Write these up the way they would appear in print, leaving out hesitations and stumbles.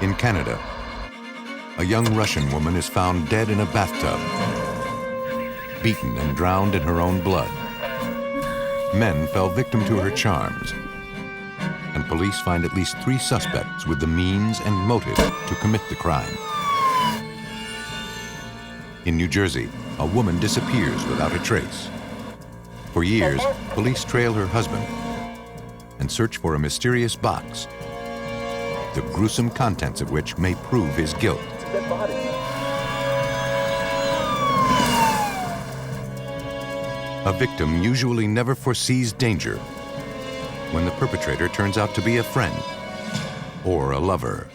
In Canada, a young Russian woman is found dead in a bathtub, beaten and drowned in her own blood. Men fell victim to her charms, and police find at least 3 suspects with the means and motive to commit the crime. In New Jersey, a woman disappears without a trace. For years, police trail her husband and search for a mysterious box, the gruesome contents of which may prove his guilt. It's a dead body. A victim usually never foresees danger when the perpetrator turns out to be a friend or a lover.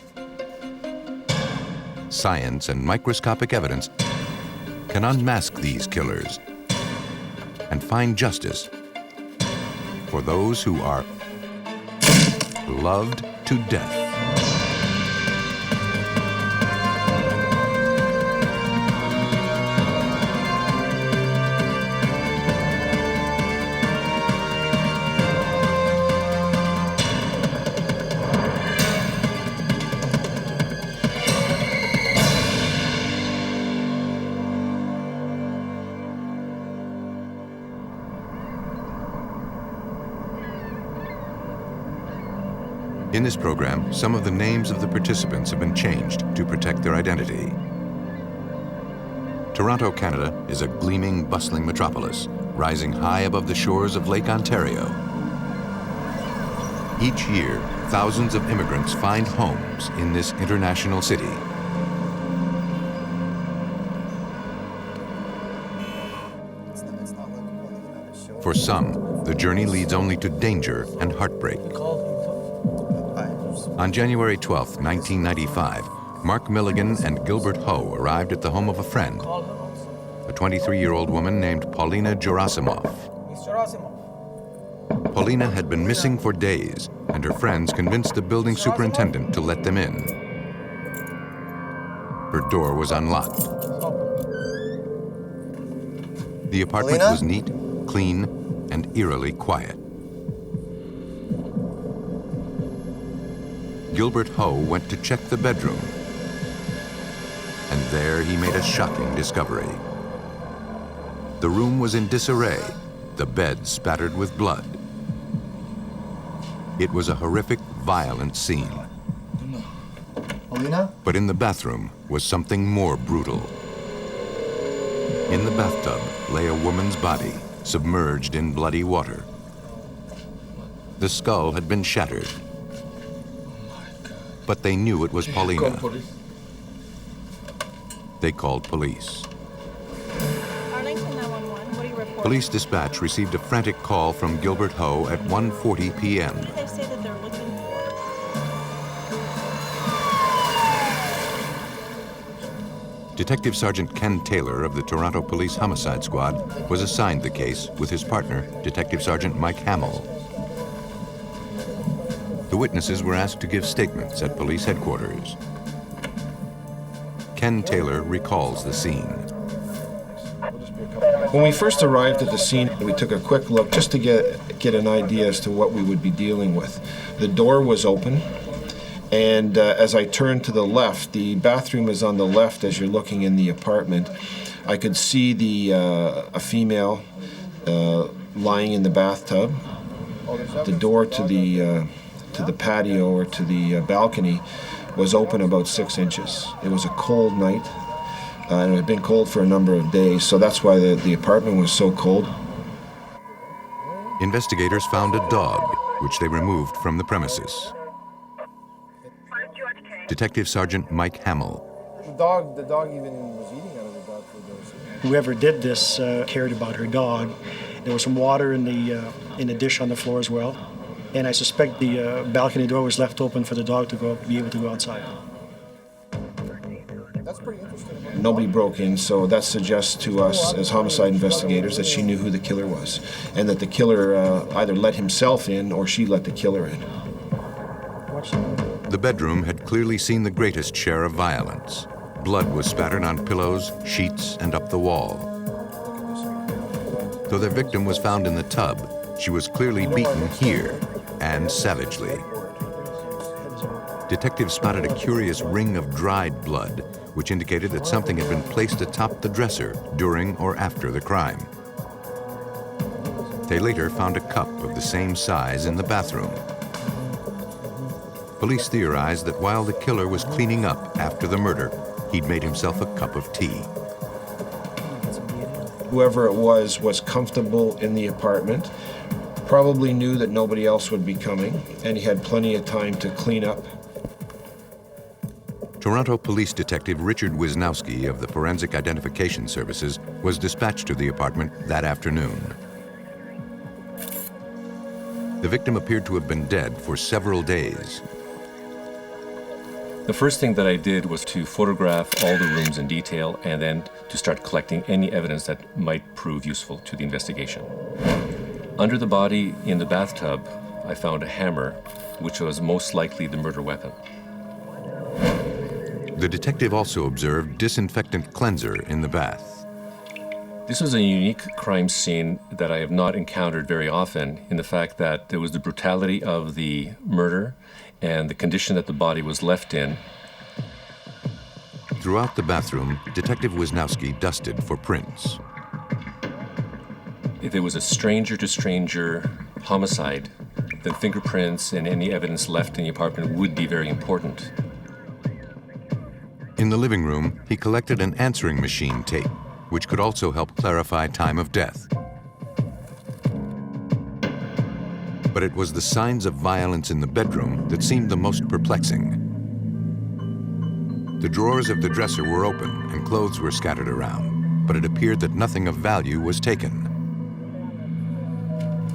Science and microscopic evidence can unmask these killers and find justice for those who are loved to death. In this program, some of the names of the participants have been changed to protect their identity. Toronto, Canada is a gleaming, bustling metropolis, rising high above the shores of Lake Ontario. Each year, thousands of immigrants find homes in this international city. For some, the journey leads only to danger and heartbreak. On January 12, 1995, Mark Milligan and Gilbert Ho arrived at the home of a friend, a 23-year-old woman named Paulina Jorassimov. Paulina had been missing for days, and her friends convinced the building superintendent to let them in. Her door was unlocked. The apartment was neat, clean, and eerily quiet. Gilbert Ho went to check the bedroom, and there he made a shocking discovery. The room was in disarray, the bed spattered with blood. It was a horrific, violent scene. But in the bathroom was something more brutal. In the bathtub lay a woman's body, submerged in bloody water. The skull had been shattered, but they knew it was Paulina. They called police. Arlington 911, what do you report? Police dispatch received a frantic call from Gilbert Ho at 1:40 p.m. What do they say that they're looking for? Detective Sergeant Ken Taylor of the Toronto Police Homicide Squad was assigned the case with his partner, Detective Sergeant Mike Hamill. The witnesses were asked to give statements at police headquarters. Ken Taylor recalls the scene. When we first arrived at the scene, we took a quick look just to get an idea as to what we would be dealing with. The door was open, and as I turned to the left, the bathroom is on the left as you're looking in the apartment. I could see a female lying in the bathtub. The door to the patio or to the balcony was open about 6 inches. It was a cold night, and it had been cold for a number of days, so that's why the apartment was so cold. Investigators found a dog, which they removed from the premises. Detective Sergeant Mike Hamill. The dog even was eating out of the dog food. Whoever did this cared about her dog. There was some water in the dish on the floor as well. And I suspect the balcony door was left open for the dog to be able to go outside. That's pretty interesting. Nobody broke in, so that suggests to us as homicide investigators that she knew who the killer was, and that the killer either let himself in or she let the killer in. The bedroom had clearly seen the greatest share of violence. Blood was spattered on pillows, sheets, and up the wall. Though their victim was found in the tub, she was clearly beaten here, and savagely. detectives spotted a curious ring of dried blood, which indicated that something had been placed atop the dresser during or after the crime. They later found a cup of the same size in the bathroom. Police theorized that while the killer was cleaning up after the murder, he'd made himself a cup of tea. Whoever it was comfortable in the apartment, probably knew that nobody else would be coming, and he had plenty of time to clean up. Toronto Police Detective Richard Wisnowski of the Forensic Identification Services was dispatched to the apartment that afternoon. The victim appeared to have been dead for several days. The first thing that I did was to photograph all the rooms in detail and then to start collecting any evidence that might prove useful to the investigation. Under the body in the bathtub, I found a hammer, which was most likely the murder weapon. The detective also observed disinfectant cleanser in the bath. This was a unique crime scene that I have not encountered very often, in the fact that there was the brutality of the murder and the condition that the body was left in. Throughout the bathroom, Detective Wisnowski dusted for prints. If it was a stranger-to-stranger homicide, then fingerprints and any evidence left in the apartment would be very important. In the living room, he collected an answering machine tape, which could also help clarify time of death. But it was the signs of violence in the bedroom that seemed the most perplexing. The drawers of the dresser were open and clothes were scattered around, but it appeared that nothing of value was taken.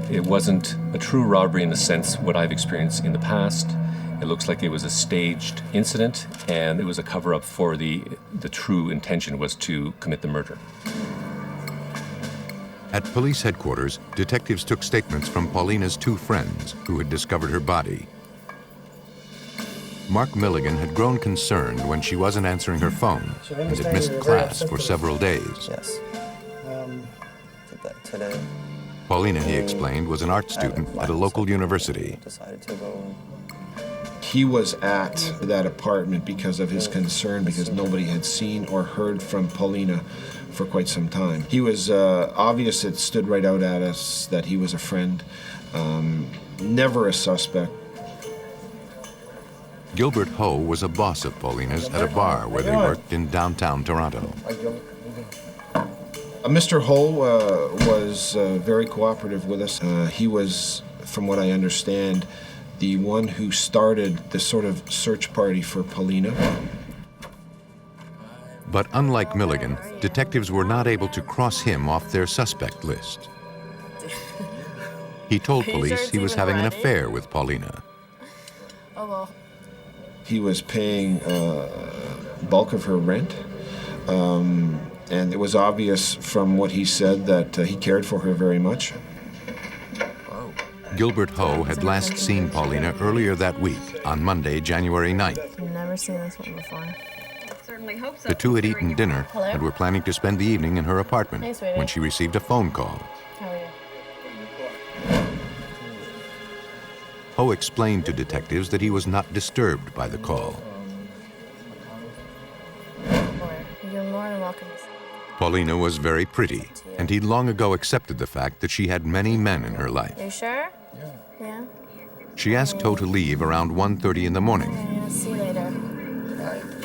It wasn't a true robbery in the sense what I've experienced in the past. It looks like it was a staged incident, and it was a cover-up for the true intention was to commit the murder. At police headquarters, detectives took statements from Paulina's two friends who had discovered her body. Mark Milligan had grown concerned when she wasn't answering her phone and had missed class for several days. Yes. Did that today. Paulina, he explained, was an art student at a local university. Decided to go. He was at that apartment because of his concern, because nobody had seen or heard from Paulina for quite some time. He was obvious, it stood right out at us that he was a friend, never a suspect. Gilbert Ho was a boss of Paulina's at a bar where they worked in downtown Toronto. Mr. Ho was very cooperative with us. He was, from what I understand, the one who started the sort of search party for Paulina. But unlike Milligan, detectives were not able to cross him off their suspect list. He told police he was having an affair with Paulina. Oh, well. He was paying bulk of her rent, and it was obvious from what he said that he cared for her very much. Gilbert Ho had last seen Paulina earlier that week, on Monday, January 9th. Never seen this one before. Certainly hope so. The two had eaten dinner and were planning to spend the evening in her apartment Hey, sweetie. when she received a phone call. How are you? Ho explained to detectives that he was not disturbed by the call. You're more than welcome. Paulina was very pretty, and he'd long ago accepted the fact that she had many men in her life. Are you sure? Yeah? She asked Ho to leave around 1:30 in the morning. I'm gonna see you later.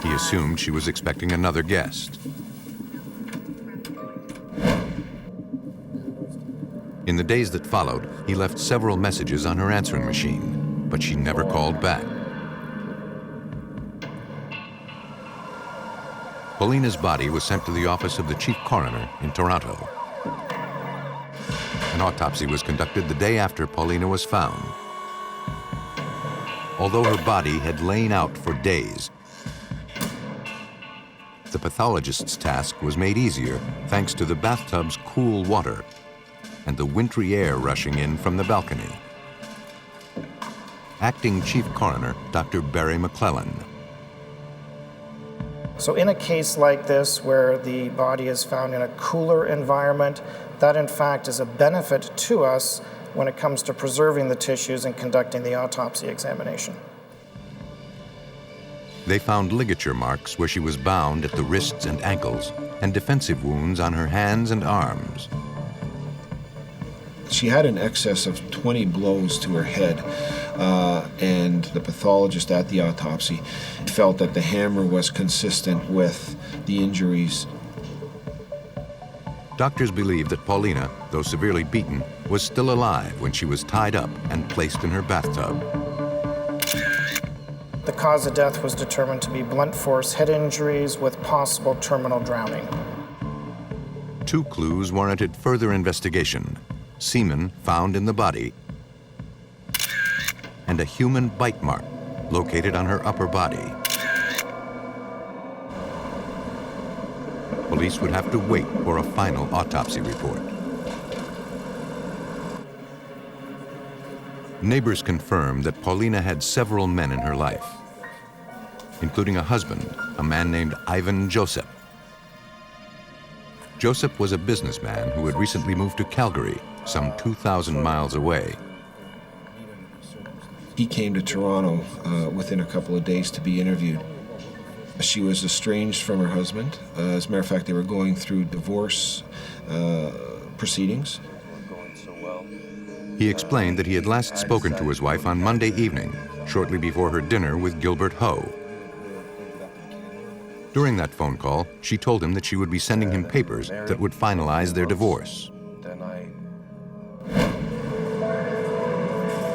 He assumed she was expecting another guest. In the days that followed, he left several messages on her answering machine, but she never called back. Paulina's body was sent to the office of the chief coroner in Toronto. An autopsy was conducted the day after Paulina was found. Although her body had lain out for days, the pathologist's task was made easier thanks to the bathtub's cool water and the wintry air rushing in from the balcony. Acting Chief Coroner, Dr. Barry McClellan. So in a case like this, where the body is found in a cooler environment, that in fact is a benefit to us when it comes to preserving the tissues and conducting the autopsy examination. They found ligature marks where she was bound at the wrists and ankles, and defensive wounds on her hands and arms. She had an excess of 20 blows to her head, and the pathologist at the autopsy felt that the hammer was consistent with the injuries. Doctors believe that Paulina, though severely beaten, was still alive when she was tied up and placed in her bathtub. The cause of death was determined to be blunt force head injuries with possible terminal drowning. 2 clues warranted further investigation: semen found in the body and a human bite mark located on her upper body. Police would have to wait for a final autopsy report. Neighbors confirmed that Paulina had several men in her life, including a husband, a man named Ivan Joseph. Joseph was a businessman who had recently moved to Calgary, some 2,000 miles away. He came to Toronto within a couple of days to be interviewed. She was estranged from her husband. As a matter of fact, they were going through divorce proceedings. He explained that he had last spoken to his wife on Monday evening, shortly before her dinner with Gilbert Ho. During that phone call, she told him that she would be sending him papers that would finalize their divorce.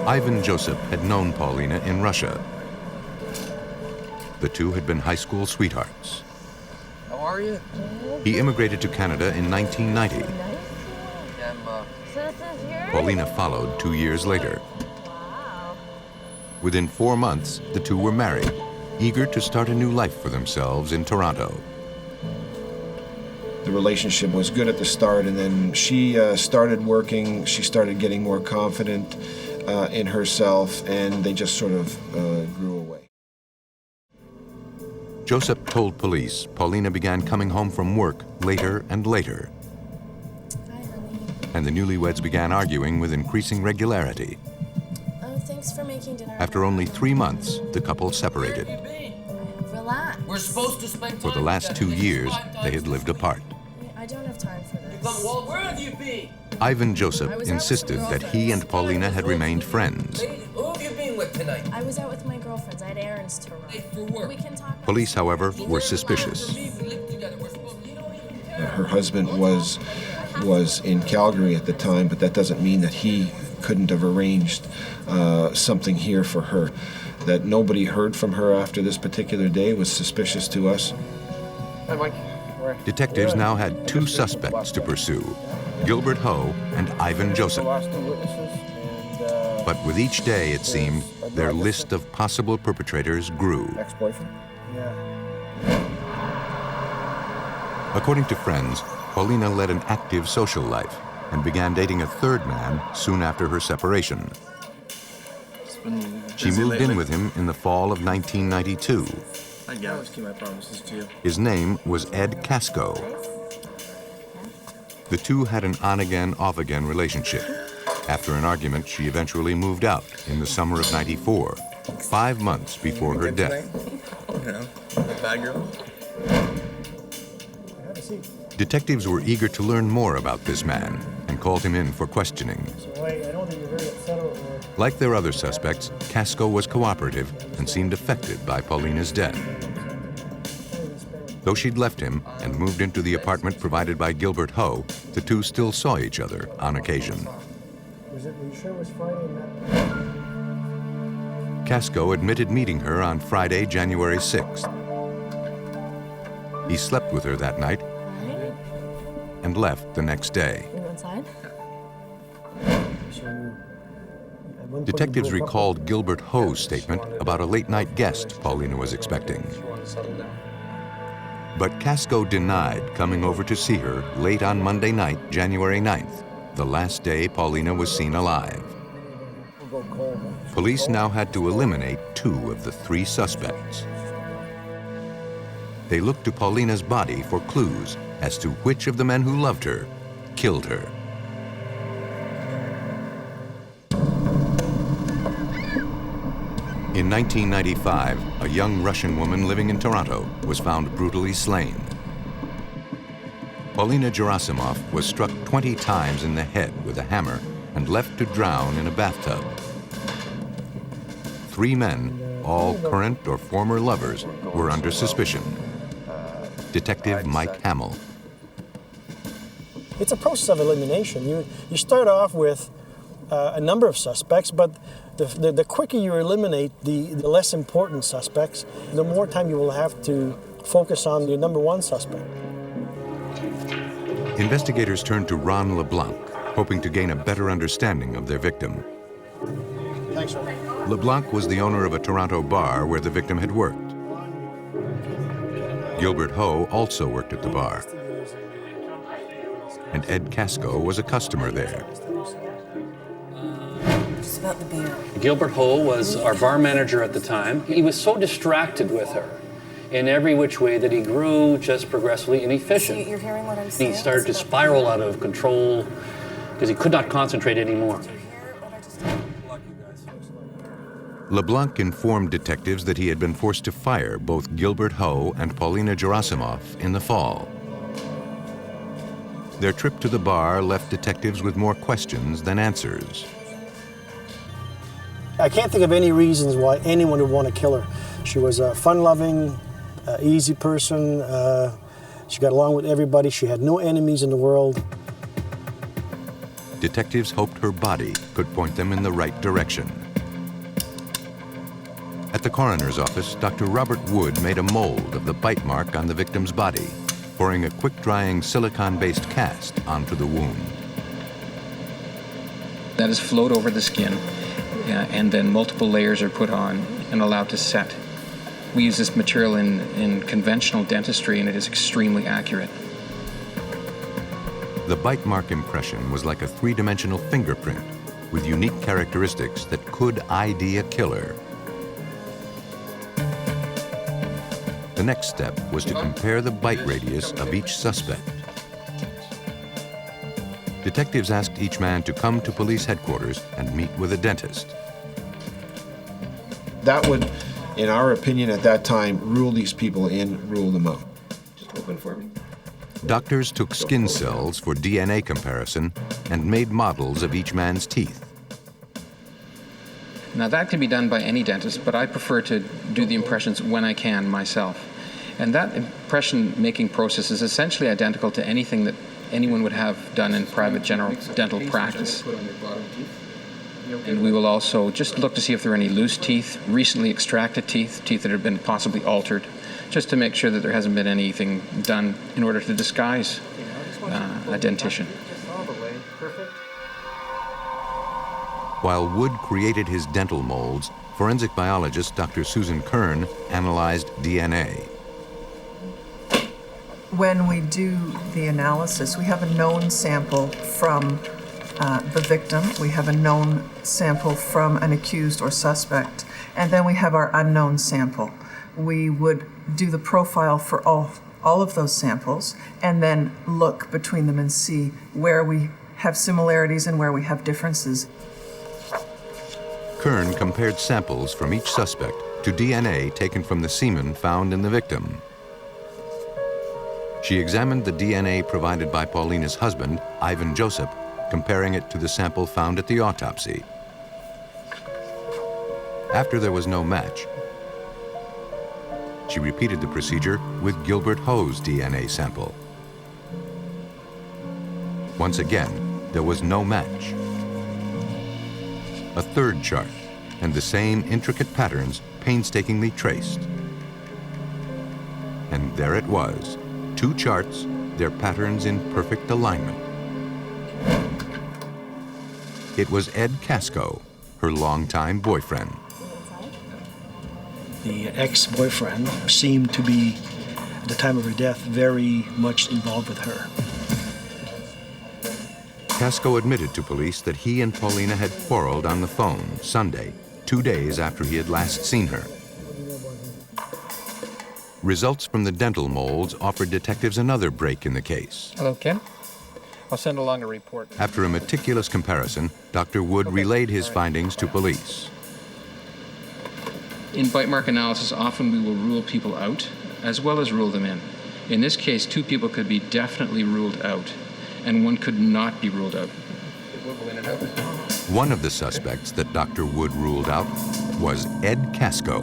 Ivan Joseph had known Paulina in Russia. The two had been high school sweethearts. How are you? He immigrated to Canada in 1990. Paulina followed 2 years later. Within 4 months, the two were married, eager to start a new life for themselves in Toronto. The relationship was good at the start, and then she started working. She started getting more confident in herself, and they just sort of grew away. Joseph told police Paulina began coming home from work later and later. Hi, honey. And the newlyweds began arguing with increasing regularity. Oh, thanks for making dinner. After only 3 months, the couple separated. Relax. We're supposed to spend time For the last 2 years, they had lived apart. I don't have time for this. Well, where have you been? Ivan Joseph insisted that he and Paulina had remained friends. Who have you been with tonight? I was out with my girlfriends. I had errands to run. For work. We can talk. Police, however, were suspicious. Her husband was in Calgary at the time, but that doesn't mean that he couldn't have arranged something here for her. That nobody heard from her after this particular day was suspicious to us. Hey, Mike. Detectives now had 2 suspects to pursue, Gilbert Ho and Ivan Joseph. But with each day, it seemed, their list of possible perpetrators grew. Ex-boyfriend? Yeah. According to friends, Paulina led an active social life and began dating a 3rd man soon after her separation. She moved in with him in the fall of 1992. I always keep my promises to you. His name was Ed Casco. The two had an on-again, off-again relationship. After an argument, she eventually moved out in the summer of '94, 5 months before her death. You know, the bad girl. Detectives were eager to learn more about this man and called him in for questioning. Like their other suspects, Casco was cooperative and seemed affected by Paulina's death. Though she'd left him and moved into the apartment provided by Gilbert Ho, the two still saw each other on occasion. Casco admitted meeting her on Friday, January 6th. He slept with her that night and left the next day. Detectives recalled Gilbert Ho's statement about a late-night guest Paulina was expecting. But Casco denied coming over to see her late on Monday night, January 9th, the last day Paulina was seen alive. Police now had to eliminate 2 of the 3 suspects. They looked to Paulina's body for clues as to which of the men who loved her killed her. In 1995, a young Russian woman living in Toronto was found brutally slain. Paulina Jorassimov was struck 20 times in the head with a hammer and left to drown in a bathtub. 3 men, all current or former lovers, were under suspicion. Detective Mike Hamill. It's a process of elimination. You start off with a number of suspects, but the quicker you eliminate the less important suspects, the more time you will have to focus on the number 1 suspect. Investigators turned to Ron LeBlanc, hoping to gain a better understanding of their victim. Thanks, Ron. LeBlanc was the owner of a Toronto bar where the victim had worked. Gilbert Ho also worked at the bar. And Ed Casco was a customer there. Just about the beer. Gilbert Ho was our bar manager at the time. He was so distracted with her in every which way that he grew just progressively inefficient. So you're hearing what I'm saying? He started to spiral out of control because he could not concentrate anymore. Do you hear what I just said? LeBlanc informed detectives that he had been forced to fire both Gilbert Ho and Paulina Jorassimov in the fall. Their trip to the bar left detectives with more questions than answers. I can't think of any reasons why anyone would want to kill her. She was a fun-loving, easy person. She got along with everybody. She had no enemies in the world. Detectives hoped her body could point them in the right direction. At the coroner's office, Dr. Robert Wood made a mold of the bite mark on the victim's body, pouring a quick-drying silicone-based cast onto the wound. That is flowed over the skin, and then multiple layers are put on and allowed to set. We use this material in conventional dentistry, and it is extremely accurate. The bite mark impression was like a 3-dimensional fingerprint with unique characteristics that could ID a killer. The next step was to compare the bite radius of each suspect. Detectives asked each man to come to police headquarters and meet with a dentist. That would, in our opinion at that time, rule these people in, rule them out. Just open for me. Doctors took skin cells for DNA comparison and made models of each man's teeth. Now that can be done by any dentist, but I prefer to do the impressions when I can myself. And that impression-making process is essentially identical to anything that anyone would have done in private general dental practice. And we will also just look to see if there are any loose teeth, recently extracted teeth, teeth that have been possibly altered, just to make sure that there hasn't been anything done in order to disguise a dentition. While Wood created his dental molds, forensic biologist Dr. Susan Kern analyzed DNA. When we do the analysis, we have a known sample from the victim, we have a known sample from an accused or suspect, and then we have our unknown sample. We would do the profile for all of those samples and then look between them and see where we have similarities and where we have differences. Kern compared samples from each suspect to DNA taken from the semen found in the victim. She examined the DNA provided by Paulina's husband, Ivan Joseph, comparing it to the sample found at the autopsy. After there was no match, she repeated the procedure with Gilbert Ho's DNA sample. Once again, there was no match. A third chart, and the same intricate patterns painstakingly traced. And there it was, 2 charts, their patterns in perfect alignment. It was Ed Casco, her longtime boyfriend. The ex-boyfriend seemed to be, at the time of her death, very much involved with her. Casco admitted to police that he and Paulina had quarreled on the phone Sunday, 2 days after he had last seen her. Results from the dental molds offered detectives another break in the case. Hello, Ken. I'll send along a report. After a meticulous comparison, Dr. Wood relayed his findings to police. In bite mark analysis, often we will rule people out as well as rule them in. In this case, 2 people could be definitely ruled out, and 1 could not be ruled out. One of the suspects that Dr. Wood ruled out was Ed Casco.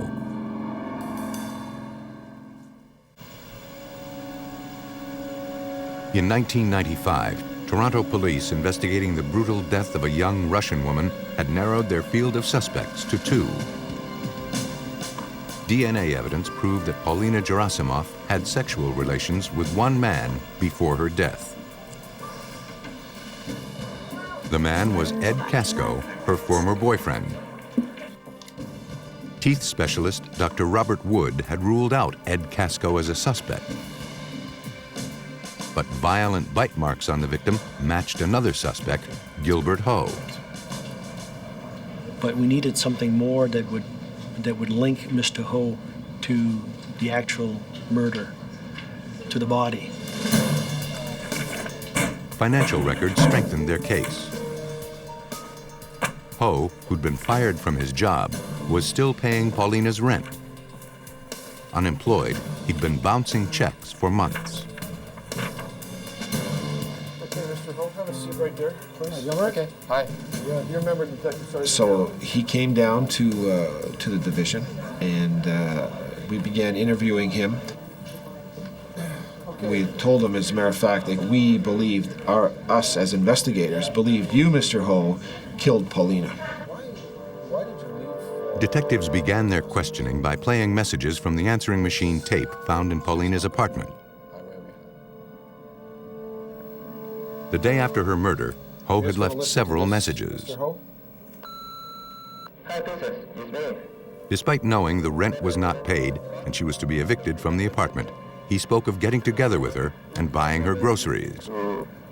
In 1995, Toronto police investigating the brutal death of a young Russian woman had narrowed their field of suspects to 2. DNA evidence proved that Paulina Jorassimov had sexual relations with one man before her death. The man was Ed Casco, her former boyfriend. Teeth specialist Dr. Robert Wood had ruled out Ed Casco as a suspect. But violent bite marks on the victim matched another suspect, Gilbert Ho. But we needed something more that would link Mr. Ho to the actual murder, to the body. Financial records strengthened their case. Ho, who'd been fired from his job, was still paying Paulina's rent. Unemployed, he'd been bouncing checks for months. Okay, Mr. Ho, have a seat right there, please. Okay. Hi. Yeah, you remember Detective Sergeant. So he came down to the division, and we began interviewing him. We told him, as a matter of fact, that we believed, us as investigators, believed you, Mr. Ho, killed Paulina. Detectives began their questioning by playing messages from the answering machine tape found in Paulina's apartment. The day after her murder, Ho had left several messages. Despite knowing the rent was not paid and she was to be evicted from the apartment, he spoke of getting together with her and buying her groceries.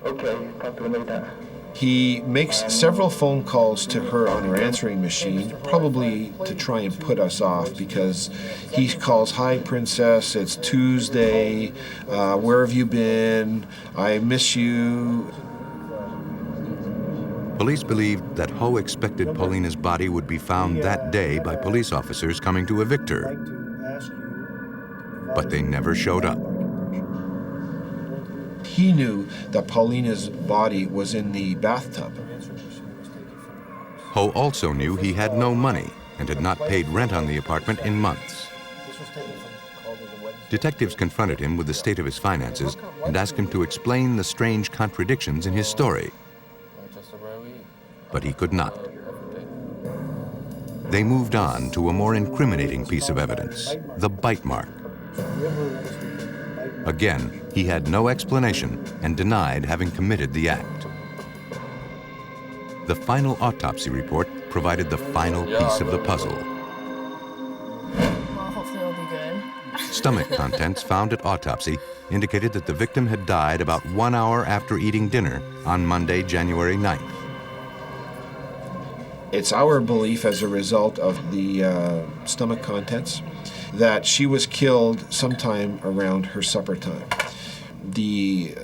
Okay, talk to him later. He makes several phone calls to her on her answering machine, probably to try and put us off, because he calls, "Hi, Princess, it's Tuesday. Where have you been? I miss you." Police believed that Ho expected Paulina's body would be found that day by police officers coming to evict her. But they never showed up. He knew that Paulina's body was in the bathtub. Ho also knew he had no money and had not paid rent on the apartment in months. Detectives confronted him with the state of his finances and asked him to explain the strange contradictions in his story. But he could not. They moved on to a more incriminating piece of evidence, the bite mark. Again, he had no explanation and denied having committed the act. The final autopsy report provided the final piece of the puzzle. Well, hopefully it'll be good. Stomach contents found at autopsy indicated that the victim had died about 1 hour after eating dinner on Monday, January 9th. It's our belief, as a result of the stomach contents, that she was killed sometime around her supper time. The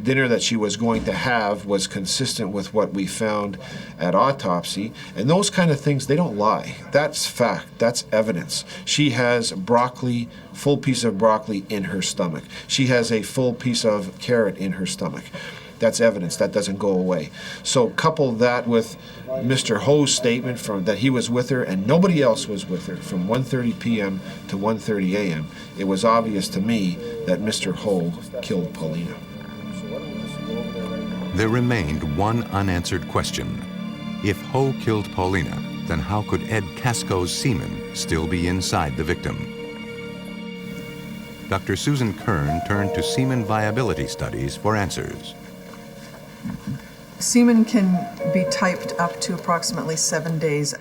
dinner that she was going to have was consistent with what we found at autopsy, and those kind of things, they don't lie. That's fact, that's evidence. She has broccoli, full piece of broccoli in her stomach. She has a full piece of carrot in her stomach. That's evidence, that doesn't go away. So couple that with Mr. Ho's statement that he was with her and nobody else was with her from 1:30 p.m. to 1:30 a.m., it was obvious to me that Mr. Ho killed Paulina. There remained one unanswered question. If Ho killed Paulina, then how could Ed Casco's semen still be inside the victim? Dr. Susan Kern turned to semen viability studies for answers. Semen can be typed up to approximately 7 days.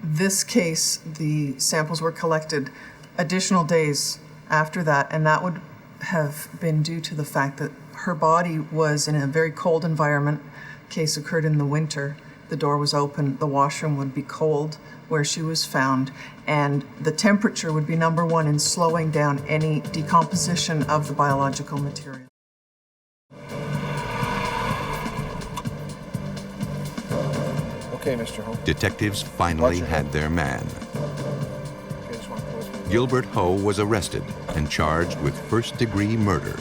This case, the samples were collected additional days after that, and that would have been due to the fact that her body was in a very cold environment. The case occurred in the winter. The door was open, the washroom would be cold where she was found, and the temperature would be number one in slowing down any decomposition of the biological material. Okay, Mr. Ho. Detectives finally had their man. Gilbert Ho was arrested and charged with first-degree murder.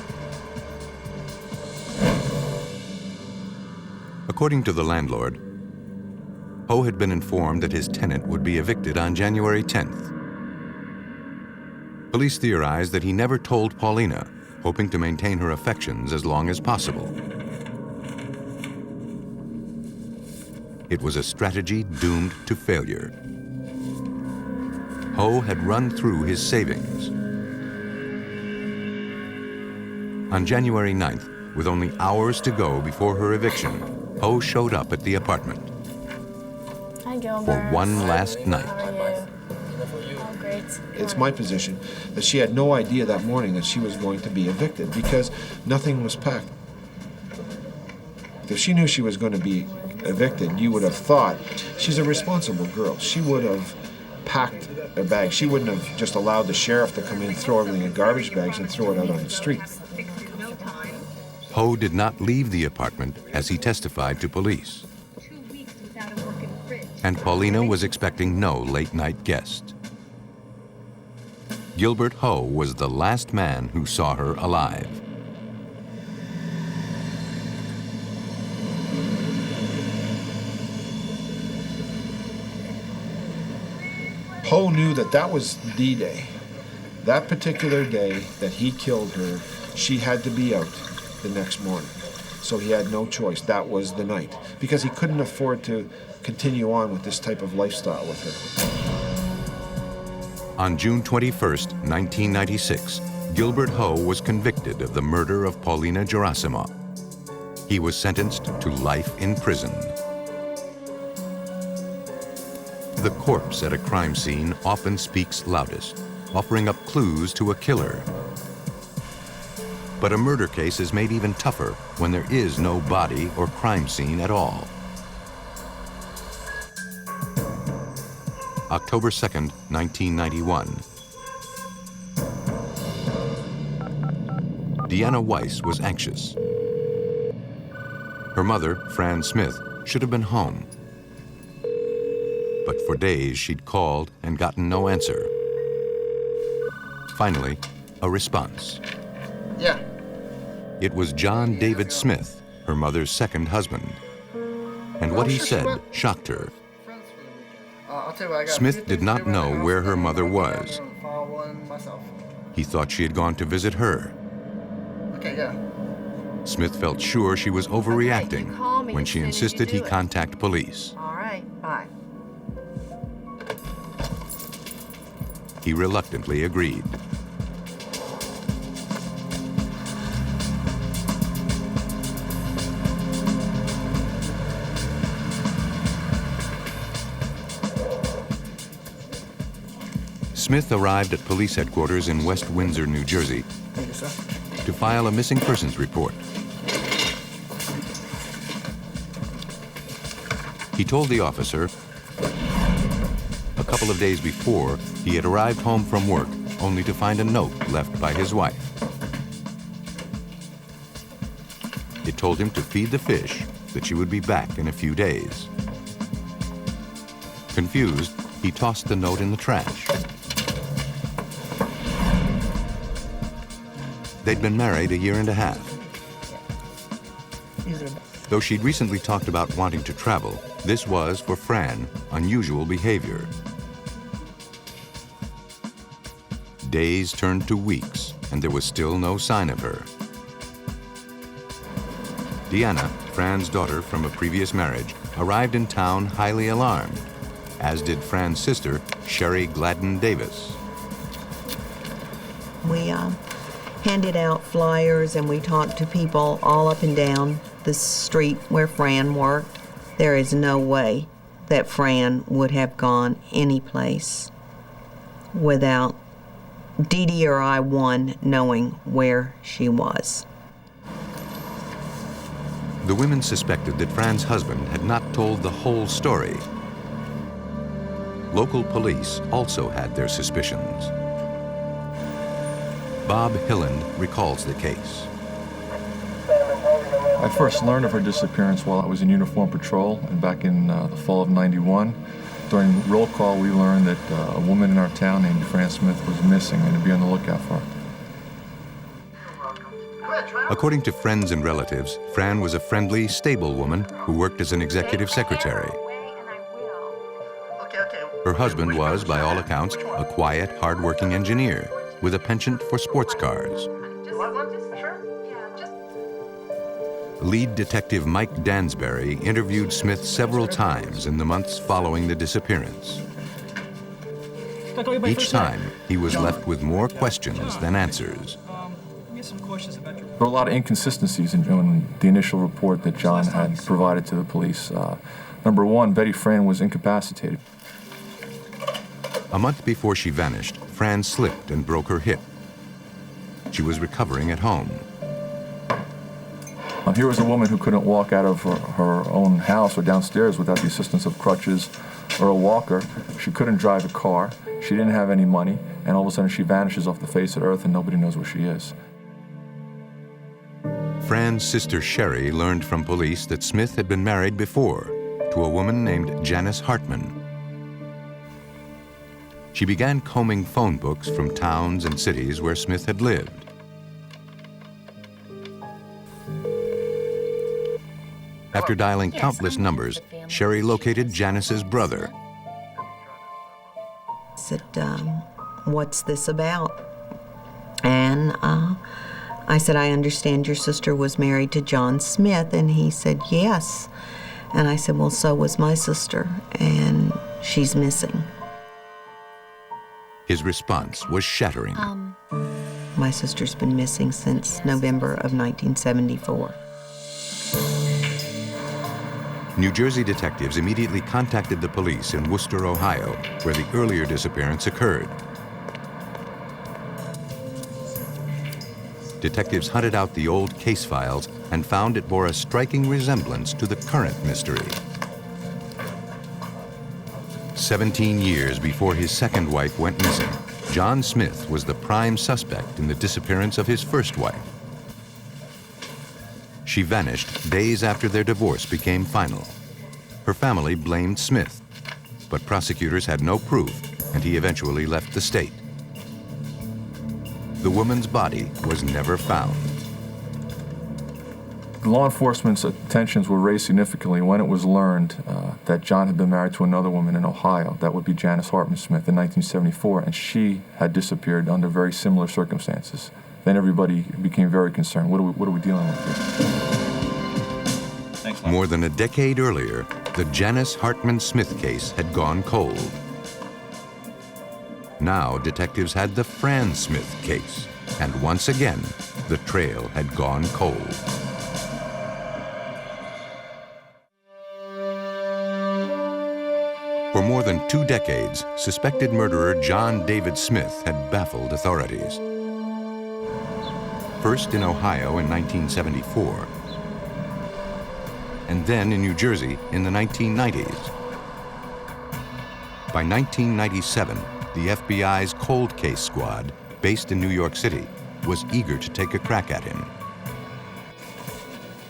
According to the landlord, Ho had been informed that his tenant would be evicted on January 10th. Police theorized that he never told Paulina, hoping to maintain her affections as long as possible. It was a strategy doomed to failure. Ho had run through his savings. On January 9th, with only hours to go before her eviction, Ho showed up at the apartment. Hi, Gilbert. For one last night. How are you? Oh, great. It's my position that she had no idea that morning that she was going to be evicted because nothing was packed. If she knew she was going to be evicted, you would have thought she's a responsible girl. She would have packed a bag. She wouldn't have just allowed the sheriff to come in, throw everything in garbage bags, and throw it out on the street. Ho did not leave the apartment as he testified to police. And Paulina was expecting no late-night guest. Gilbert Ho was the last man who saw her alive. Ho knew that that was the day. That particular day that he killed her, she had to be out the next morning. So he had no choice. That was the night. Because he couldn't afford to continue on with this type of lifestyle with her. On June 21st, 1996, Gilbert Ho was convicted of the murder of Paulina Jorassimov. He was sentenced to life in prison. The corpse at a crime scene often speaks loudest, offering up clues to a killer. But a murder case is made even tougher when there is no body or crime scene at all. October 2nd, 1991. Deanna Weiss was anxious. Her mother, Fran Smith, should have been home. But for days she'd called and gotten no answer. Finally, a response. Yeah. It was John David Smith, her mother's second husband. And what he said shocked her. Smith did not know where her mother was. He thought she had gone to visit her. Okay, yeah. Smith felt sure she was overreacting when she insisted he contact police. All right, bye. He reluctantly agreed. Smith arrived at police headquarters in West Windsor, New Jersey, to file a missing persons report. He told the officer a couple of days before he had arrived home from work only to find a note left by his wife. It told him to feed the fish, that she would be back in a few days. Confused, he tossed the note in the trash. They'd been married a year and a half. Though she'd recently talked about wanting to travel, this was, for Fran, unusual behavior. Days turned to weeks, and there was still no sign of her. Deanna, Fran's daughter from a previous marriage, arrived in town highly alarmed, as did Fran's sister, Sherry Gladden Davis. We handed out flyers and we talked to people all up and down the street where Fran worked. There is no way that Fran would have gone anyplace without Dee Dee or I, one, knowing where she was. The women suspected that Fran's husband had not told the whole story. Local police also had their suspicions. Bob Hilland recalls the case. I first learned of her disappearance while I was in uniform patrol and back in the fall of '91. During roll call, we learned that a woman in our town named Fran Smith was missing and to be on the lookout for her. According to friends and relatives, Fran was a friendly, stable woman who worked as an executive secretary. Her husband was, by all accounts, a quiet, hard-working engineer with a penchant for sports cars. Lead detective Mike Dansbury interviewed Smith several times in the months following the disappearance. Each time, he was left with more questions than answers. There were a lot of inconsistencies in the initial report that John had provided to the police. Number one, Betty Fran was incapacitated. A month before she vanished, Fran slipped and broke her hip. She was recovering at home. Here was a woman who couldn't walk out of her own house or downstairs without the assistance of crutches or a walker. She couldn't drive a car. She didn't have any money. And all of a sudden she vanishes off the face of the earth and nobody knows where she is. Fran's sister Sherry learned from police that Smith had been married before to a woman named Janice Hartman. She began combing phone books from towns and cities where Smith had lived. After dialing countless numbers, Sherry located Janice's brother. I said, what's this about? And I said, I understand your sister was married to John Smith. And he said, yes. And I said, well, so was my sister, and she's missing. His response was shattering. My sister's been missing since November of 1974. New Jersey detectives immediately contacted the police in Worcester, Ohio, where the earlier disappearance occurred. Detectives hunted out the old case files and found it bore a striking resemblance to the current mystery. 17 years before his second wife went missing, John Smith was the prime suspect in the disappearance of his first wife. She vanished days after their divorce became final. Her family blamed Smith, but prosecutors had no proof, and he eventually left the state. The woman's body was never found. Law enforcement's attentions were raised significantly when it was learned that John had been married to another woman in Ohio. That would be Janice Hartman Smith in 1974, and she had disappeared under very similar circumstances. Then everybody became very concerned. What are we dealing with here? More than a decade earlier, the Janice Hartman Smith case had gone cold. Now detectives had the Fran Smith case, and once again, the trail had gone cold. For more than 2 decades, suspected murderer John David Smith had baffled authorities. First in Ohio in 1974, and then in New Jersey in the 1990s. By 1997, the FBI's cold case squad, based in New York City, was eager to take a crack at him.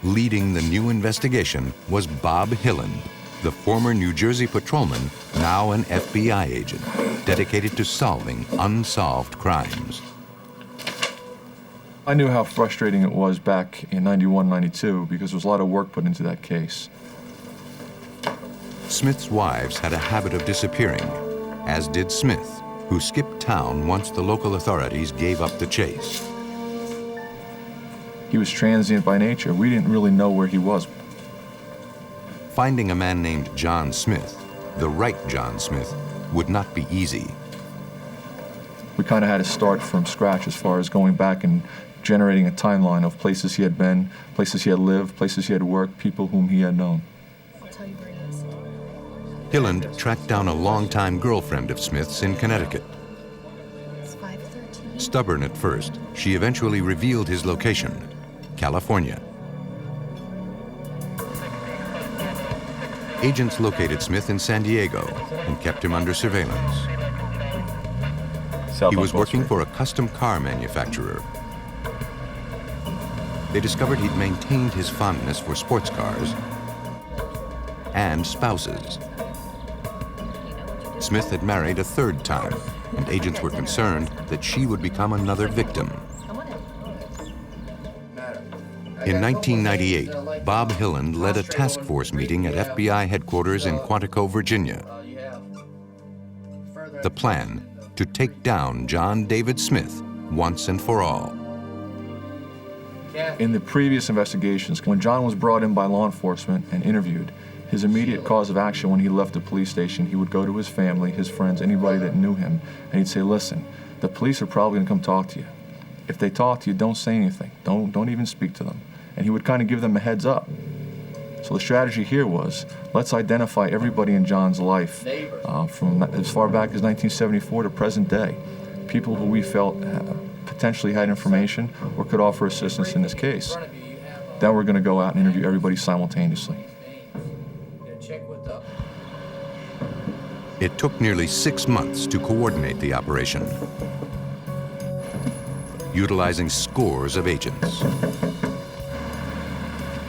Leading the new investigation was Bob Hilland, the former New Jersey patrolman, now an FBI agent, dedicated to solving unsolved crimes. I knew how frustrating it was back in 91, 92, because there was a lot of work put into that case. Smith's wives had a habit of disappearing, as did Smith, who skipped town once the local authorities gave up the chase. He was transient by nature. We didn't really know where he was. Finding a man named John Smith, the right John Smith, would not be easy. We kind of had to start from scratch as far as going back and generating a timeline of places he had been, places he had lived, places he had worked, people whom he had known. Hilland tracked down a longtime girlfriend of Smith's in Connecticut. Stubborn at first, she eventually revealed his location, California. Agents located Smith in San Diego and kept him under surveillance. He was working for a custom car manufacturer. They discovered he'd maintained his fondness for sports cars and spouses. Smith had married a third time, and agents were concerned that she would become another victim. In 1998, Bob Hilland led a task force meeting at FBI headquarters in Quantico, Virginia. The plan, to take down John David Smith once and for all. In the previous investigations, when John was brought in by law enforcement and interviewed, his immediate cause of action when he left the police station, he would go to his family, his friends, anybody that knew him, and he'd say, listen, the police are probably going to come talk to you. If they talk to you, don't say anything. Don't even speak to them. And he would kind of give them a heads up. So the strategy here was, let's identify everybody in John's life from as far back as 1974 to present day, people who we felt potentially had information or could offer assistance in this case. Then we're going to go out and interview everybody simultaneously. It took nearly 6 months to coordinate the operation, utilizing scores of agents.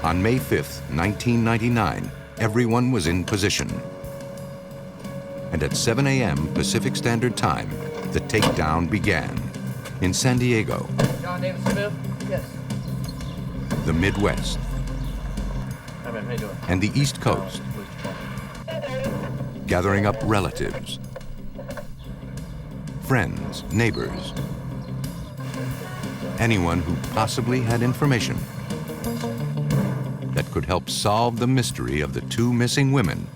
On May 5th, 1999, everyone was in position. And at 7 a.m. Pacific Standard Time, the takedown began in San Diego, John David Smith? Yes. the Midwest, How you doing? and the East Coast, gathering up relatives, friends, neighbors, anyone who possibly had information that could help solve the mystery of the 2 missing women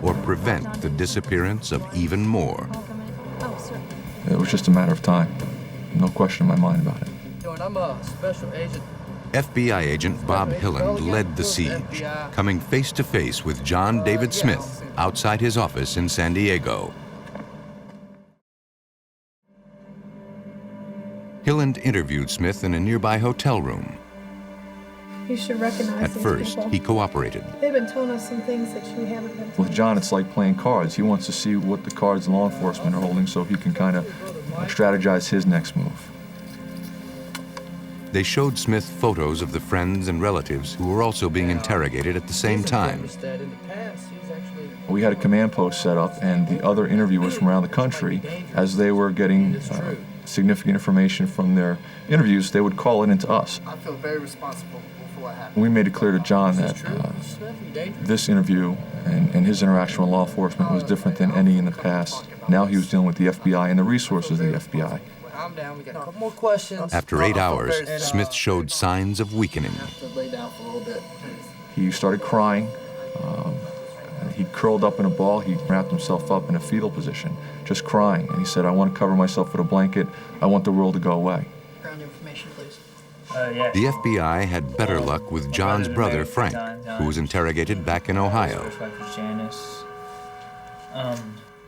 or prevent the disappearance of even more. It was just a matter of time. No question in my mind about it. I'm a special agent. FBI agent Bob Hilland led the siege, coming face to face with John David Smith outside his office in San Diego. Hilland interviewed Smith in a nearby hotel room. You should recognize At these first, people. he cooperated. They've been telling us some things that you haven't been telling With John, it's like playing cards. He wants to see what the cards law enforcement are holding so he can kind of strategize his next move. They showed Smith photos of the friends and relatives who were also being interrogated at the same time. We had a command post set up, and the other interviewers from around the country, as they were getting significant information from their interviews, they would call it into us. I feel very responsible for what happened. We made it clear to John that this interview and his interaction with law enforcement was different than any in the past. Now he was dealing with the FBI and the resources of the FBI. I'm down. We got a couple more questions. After 8 hours, Smith showed signs of weakening. Lay down for a little bit. He started crying. He curled up in a ball. He wrapped himself up in a fetal position, just crying. And he said, I want to cover myself with a blanket. I want the world to go away. Ground information, please. The FBI had better luck with John's brother, Frank, who was interrogated back in Ohio.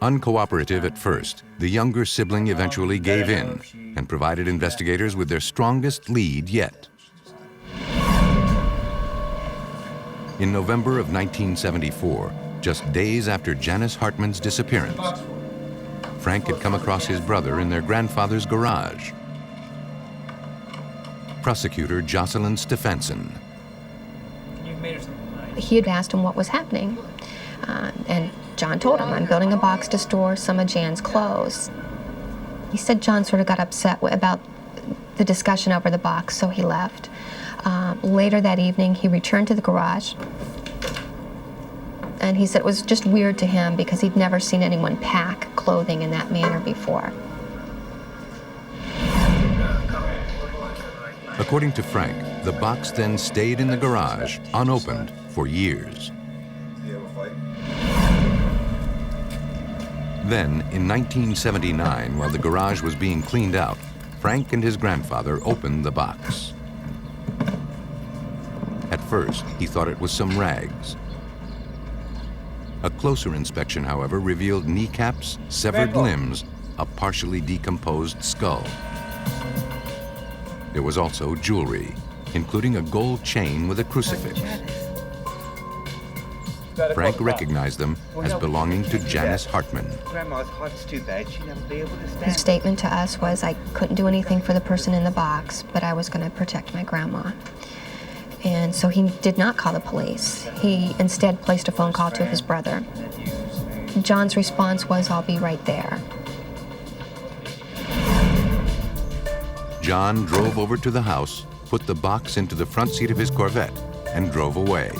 Uncooperative at first, the younger sibling eventually gave in and provided investigators with their strongest lead yet. In November of 1974, just days after Janice Hartman's disappearance, Frank had come across his brother in their grandfather's garage. Prosecutor Jocelyn Stefansson. He had asked him what was happening, and John told him, I'm building a box to store some of Jan's clothes. He said John sort of got upset about the discussion over the box, so he left. Later that evening, he returned to the garage, and he said it was just weird to him because he'd never seen anyone pack clothing in that manner before. According to Frank, the box then stayed in the garage, unopened, for years. Then, in 1979, while the garage was being cleaned out, Frank and his grandfather opened the box. At first, he thought it was some rags. A closer inspection, however, revealed kneecaps, severed limbs, a partially decomposed skull. There was also jewelry, including a gold chain with a crucifix. Frank recognized them as belonging to Janice Hartman. Grandma's heart's too bad. She'd never be able to stand. His statement to us was, I couldn't do anything for the person in the box, but I was going to protect my grandma. And so he did not call the police. He instead placed a phone call to his brother. John's response was, "I'll be right there." John drove over to the house, put the box into the front seat of his Corvette, and drove away.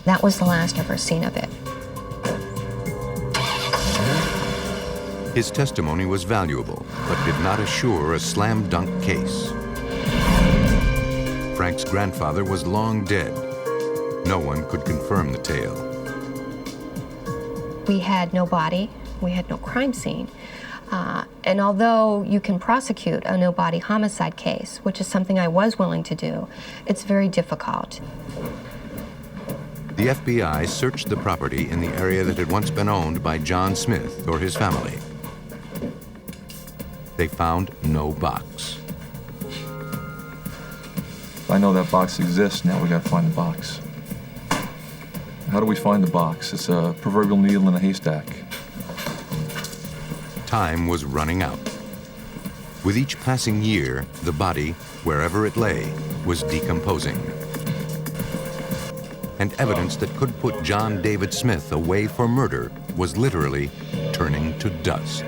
That was the last ever seen of it. His testimony was valuable, but did not assure a slam dunk case. Frank's grandfather was long dead. No one could confirm the tale. We had no body, we had no crime scene. And although you can prosecute a no-body homicide case, which is something I was willing to do, it's very difficult. The FBI searched the property in the area that had once been owned by John Smith or his family. They found no box. I know that box exists, now we gotta find the box. How do we find the box? It's a proverbial needle in a haystack. Time was running out. With each passing year, the body, wherever it lay, was decomposing. And evidence that could put John David Smith away for murder was literally turning to dust.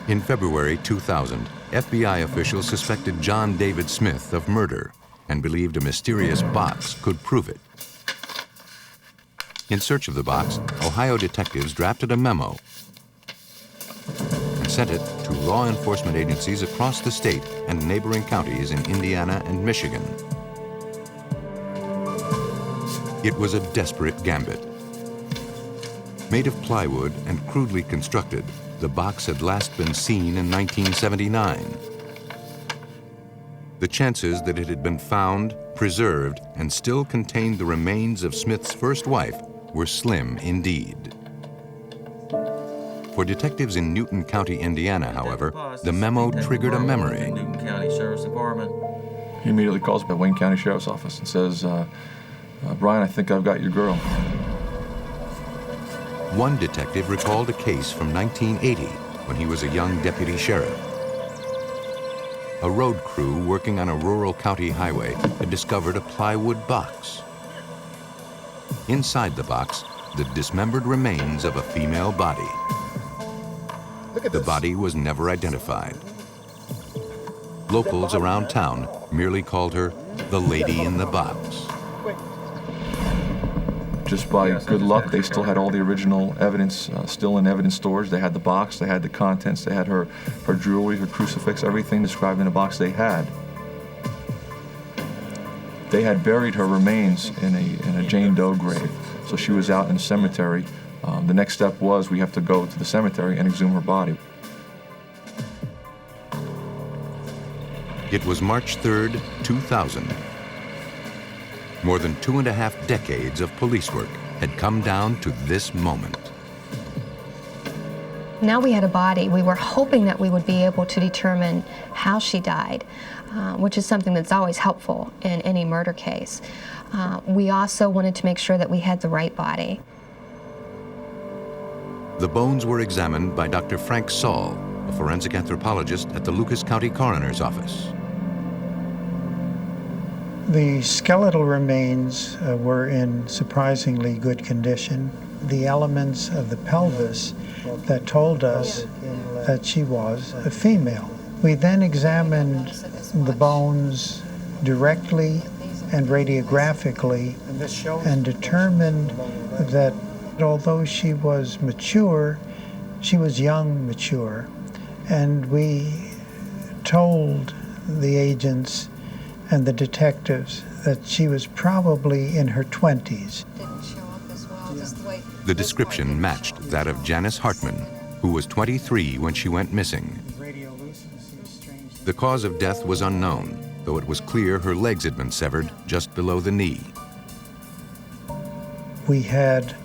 In February 2000, FBI officials suspected John David Smith of murder and believed a mysterious box could prove it. In search of the box, Ohio detectives drafted a memo and sent it to law enforcement agencies across the state and neighboring counties in Indiana and Michigan. It was a desperate gambit. Made of plywood and crudely constructed, the box had last been seen in 1979. The chances that it had been found, preserved, and still contained the remains of Smith's first wife were slim indeed. For detectives in Newton County, Indiana, however, the memo triggered a memory. Newton County Sheriff's Department. He immediately calls the Wayne County Sheriff's Office and says, Brian, I think I've got your girl. One detective recalled a case from 1980 when he was a young deputy sheriff. A road crew working on a rural county highway had discovered a plywood box. Inside the box, the dismembered remains of a female body. The body was never identified. Locals around town merely called her the lady in the box. Just by good luck, they still had all the original evidence still in evidence storage. They had the box, they had the contents, they had her jewelry, her crucifix, everything described in the box they had. They had buried her remains in a Jane Doe grave, so she was out in the cemetery. The next step was we have to go to the cemetery and exhume her body. It was March 3rd, 2000. More than 2.5 decades of police work had come down to this moment. Now we had a body. We were hoping that we would be able to determine how she died, which is something that's always helpful in any murder case. We also wanted to make sure that we had the right body. The bones were examined by Dr. Frank Saul, a forensic anthropologist at the Lucas County Coroner's Office. The skeletal remains were in surprisingly good condition. The elements of the pelvis that told us that she was a female. We then examined the bones directly and radiographically and determined that although she was mature, she was young mature. And we told the agents and the detectives that she was probably in her 20s. The description matched that of Janice Hartman, who was 23 when she went missing. The cause of death was unknown, though it was clear her legs had been severed just below the knee. We had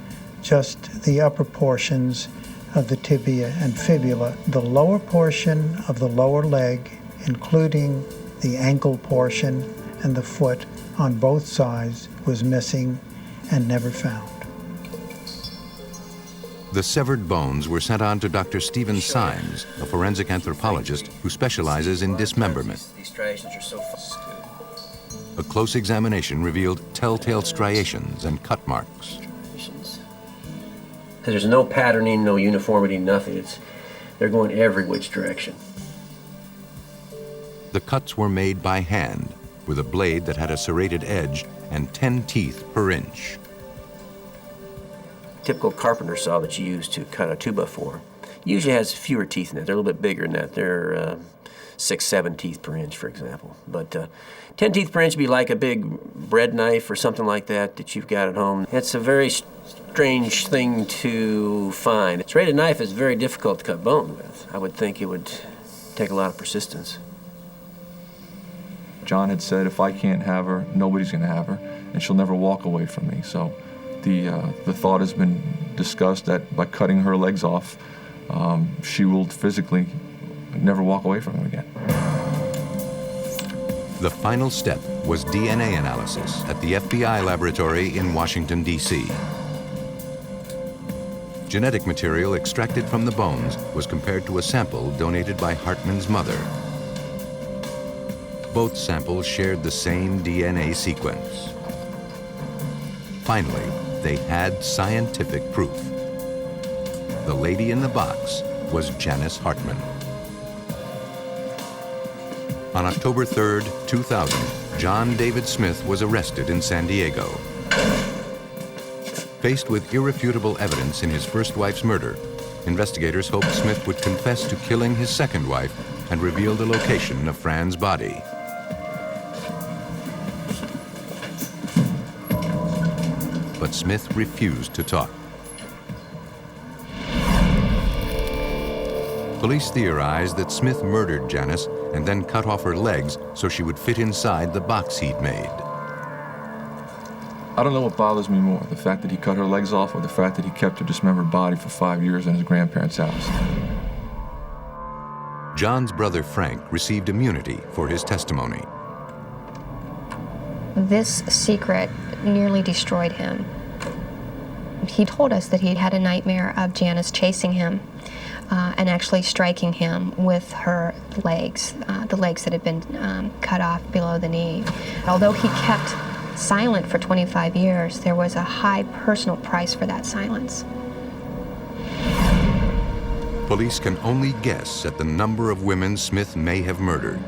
just the upper portions of the tibia and fibula. The lower portion of the lower leg, including the ankle portion and the foot on both sides, was missing and never found. The severed bones were sent on to Dr. Stephen Symes, a forensic anthropologist who specializes in dismemberment. These striations are so fast. A close examination revealed telltale striations and cut marks. There's no patterning, no uniformity, nothing. They're going every which direction. The cuts were made by hand with a blade that had a serrated edge and 10 teeth per inch. Typical carpenter saw that you use to cut a 2x4 usually has fewer teeth in it. They're a little bit bigger than that. They're 6-7 teeth per inch, for example. But 10 teeth per inch would be like a big bread knife or something like that you've got at home. It's a very strange thing to find. A serrated knife is very difficult to cut bone with. I would think it would take a lot of persistence. John had said, if I can't have her, nobody's going to have her, and she'll never walk away from me. So the thought has been discussed that by cutting her legs off, she will physically never walk away from him again. The final step was DNA analysis at the FBI laboratory in Washington, D.C. Genetic material extracted from the bones was compared to a sample donated by Hartman's mother. Both samples shared the same DNA sequence. Finally, they had scientific proof. The lady in the box was Janice Hartman. On October 3rd, 2000, John David Smith was arrested in San Diego. Faced with irrefutable evidence in his first wife's murder, investigators hoped Smith would confess to killing his second wife and reveal the location of Fran's body. But Smith refused to talk. Police theorized that Smith murdered Janice and then cut off her legs so she would fit inside the box he'd made. I don't know what bothers me more, the fact that he cut her legs off or the fact that he kept her dismembered body for 5 years in his grandparents' house. John's brother Frank received immunity for his testimony. This secret nearly destroyed him. He told us that he'd had a nightmare of Janice chasing him and actually striking him with her legs, the legs that had been cut off below the knee. Although he kept silent for 25 years, there was a high personal price for that silence. Police can only guess at the number of women Smith may have murdered.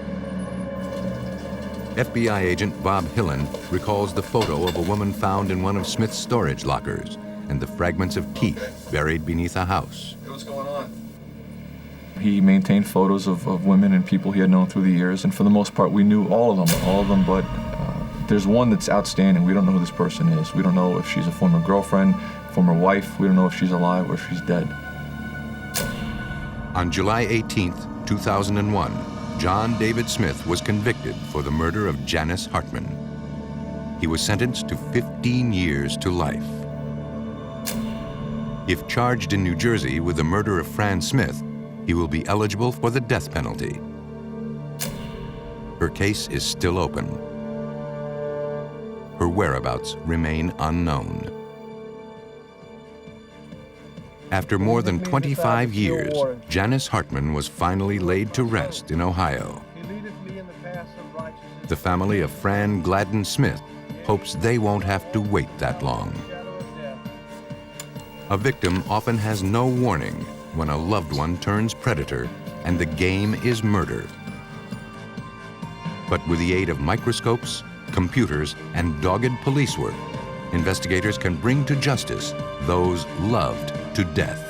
FBI agent Bob Hillen recalls the photo of a woman found in one of Smith's storage lockers and the fragments of teeth buried beneath a house. Hey, what's going on? He maintained photos of women and people he had known through the years, and for the most part we knew all of them, but there's one that's outstanding. We don't know who this person is. We don't know if she's a former girlfriend, former wife. We don't know if she's alive or if she's dead. On July 18th, 2001, John David Smith was convicted for the murder of Janice Hartman. He was sentenced to 15 years to life. If charged in New Jersey with the murder of Fran Smith, he will be eligible for the death penalty. Her case is still open. Her whereabouts remain unknown. After more than 25 years, Janice Hartman was finally laid to rest in Ohio. The family of Fran Gladden Smith hopes they won't have to wait that long. A victim often has no warning when a loved one turns predator, and the game is murder. But with the aid of microscopes, computers, and dogged police work, investigators can bring to justice those loved to death.